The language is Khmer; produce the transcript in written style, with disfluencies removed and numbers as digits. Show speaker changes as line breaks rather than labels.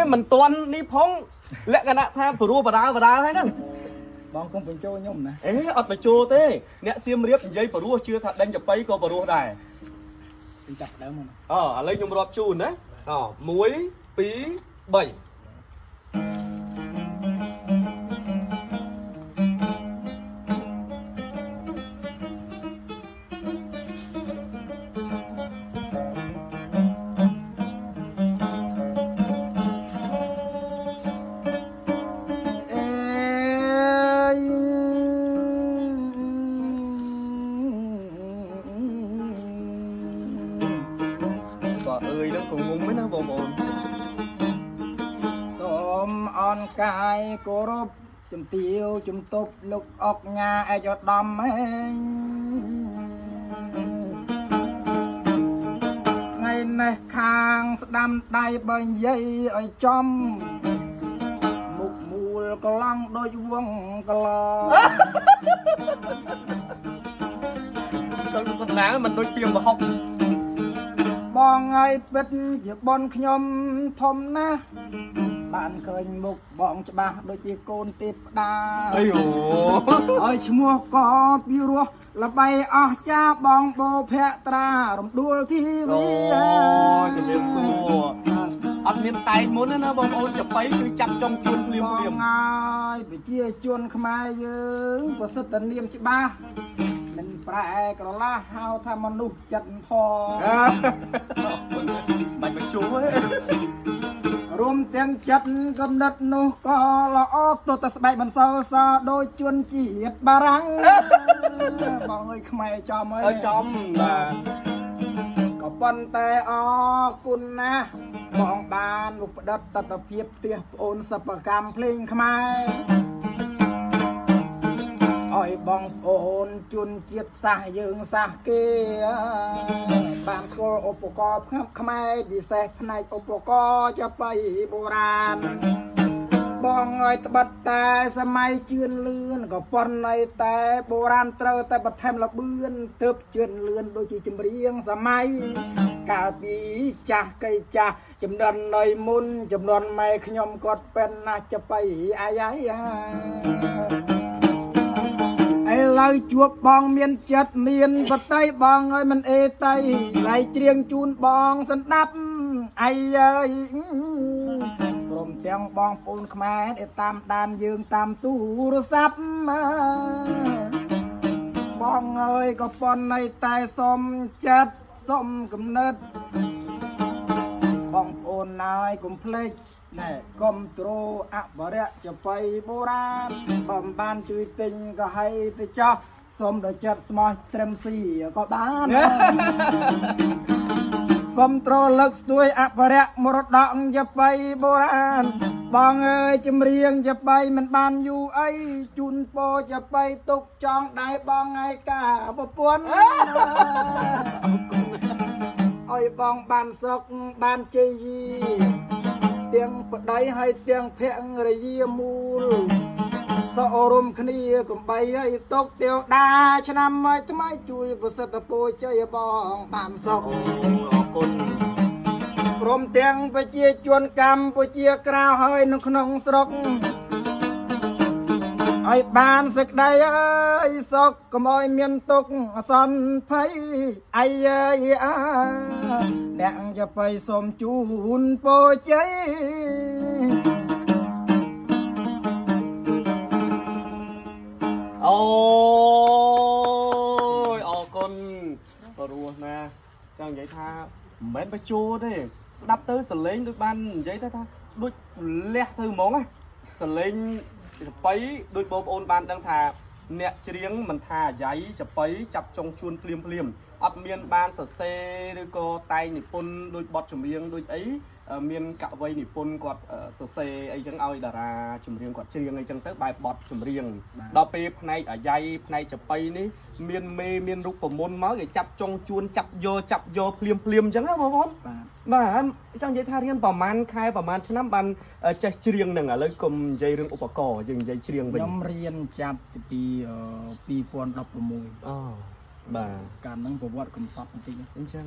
mình toàn đi phong lẽ cái nạ tham pro bà đá hay nè
bong không phải trôi nhung nè
ọt phải trô thế nè xiêm riết dây pro chưa thật đánh chập bay có pro đài
chặt đỡ mà
lấy nhung rọp chùn đấy muối pí 7 ơi nó còn muốn mấy nó bồn bồn
tôm on cài cô rúp chùm tiêu chùm tụp lục ọc nhà ai cho đâm ngày này khang đâm đai bên dây ở trong mục mùi có lăng đôi vuông có lo
con nắng mình đôi piềm vào học
បងឲ្យពិតជាបនខ្ញុំធំណាស់បានឃើញមុខបងច្បាស់ដូចជាកូនទេពតា
អីអូ
ឲ្យឈ្មោះក៏ពីរោះល្បីអស់ចាបងបោភត្រារំដួលធីវី
អូជំរាបសួរអត់មានតែងមុនណាបងប្អូនចបៃគឺចាប់ចុងជួនភ្លាម
ហើយប្រជាជនខ្មែរយើងប្រសិទ្ធនាមច្បាស់មិនប្រែក្រឡាហៅថាមនុស្សចិត្តធម៌
បាច់បញ្ជូទេ
រួមទាំងចិត្តកំណត់នោះក៏ល្អទោះតែស្បែកមិនសូវសដូចជួនជាតិបារាំងបងអើយខ្មែរចំអើយ
ចំបាទ
ក៏ប៉ុន្តែអរគុណណាស់បងបានមុខផ្ដិតទស្សនភាពផ្ទះប្អូនសិប្បកម្មភ្លេងខ្មែរឲ្យបងប្អូនជនជាតិសាសយើងសាសគេបានស្គាល់ឧបករណ៍ខ្មែរពិសេសផ្នែកឧបករណ៍ចាប៉ីបុរាណបងឲ្យត្បិតតែសម័យជឿនលឿនក៏ប៉ុន្តែតែបុរាណត្រូវតែបន្ថែមលបឿនទើបជឿនលឿនដូចជាចម្រៀងសម័យកាលពីចាស់កៃចាស់ចំនួននៃមុនចំនួនម៉ែខ្ញុំគាត់เป็นណាស់ចាប៉ីអាយឥឡូវជួបបងមានចិត្តមានបតីបងឲ្យមិនអេតៃឡៃច្រៀងជូនបងសន្ដាប់អាយអើយព្រមទាំងបងប្អូនខ្មែរដែលតាមដានយើងតាមទូរស័ព្ទបងអើយក៏ប៉ុន្តែតែសុំចិត្តសុំគំនិតបងប្អូនណាយកុំភ្លេចណែកុំទ្រអបរៈចបៃបុរាណបំបានជួយទិញក៏ឲ្យទៅចោះសូមដល់ចិត្តស្មោះត្រឹមស៊ីក៏បានកុំទ្រលើកស្ទួយអបរៈមរតកចបៃបុរាណបងអើយចម្រៀងចបៃមិនបានយូរអីជូនពោចបៃទុកចង់ដៃបងឯកាប្រពន្ធឲ្យបងបានសុខបានជ័យទាំងប្តីហើយទាំងភរិយាមូលសរមគ្នាកំបីឲ្យຕົកទៀវដាឆ្នាំថ្មីជួយប្រសិទ្ធពរជ័យបងបានសុខ
អរគុណ
ព្រមទាំងប្រជាជនកម្ពុជាក្រៅហើយនៅក្នុងស្រុកឲ្យបានសេចក្តីអើយសុខកុំឲ្យមានទុក្ខអសន្នភ័យអាយអ្នកจะไปសូមជូនពរជ័យ
អូយអរគុណព្រោះណាចង់និយាយថាមិនមែនបញ្ជូទេស្ដាប់ទៅសលេងដូចបាននិយាយថាដូចលះទៅហ្មងណាសលេងចបៃដូចបងប្អូនបានដឹងថាអ្នកច្រៀងមិនថាអាយ៉ៃចបៃចាប់ចុងជួនភ្លាមអត់មានបានសរសេរឬក៏តែងនិពន្ធដូចបទចម្រៀងដូចអីមានកវីនិពន្ធគាត់សរសេរអីចឹងឲ្យតារាចម្រៀងគាត់ច្រៀងអីចឹងទៅបែបបទចម្រៀងដល់ពេលផ្នែកអាយ៉ៃផ្នែកចបៃនេះមានមេមានរូបមន្តមកគេចាប់ចុងជួនចាប់យកភ្លាមចឹងណាបងប្អូនបាទចង់និយាយថារៀនប្រហែលខែប្រហែលឆ្នាំបានចេះច្រៀងហ្នឹងឥឡូវកុំនិយាយរឿងឧបករណ៍យើងនិយាយច្រៀងវិញ
ខ្ញុំរៀនចាប់ពី2016
អូបាទ
កាលហ្នឹងប្រវត្តិកំសត់បន្តិច
អញ្ចឹង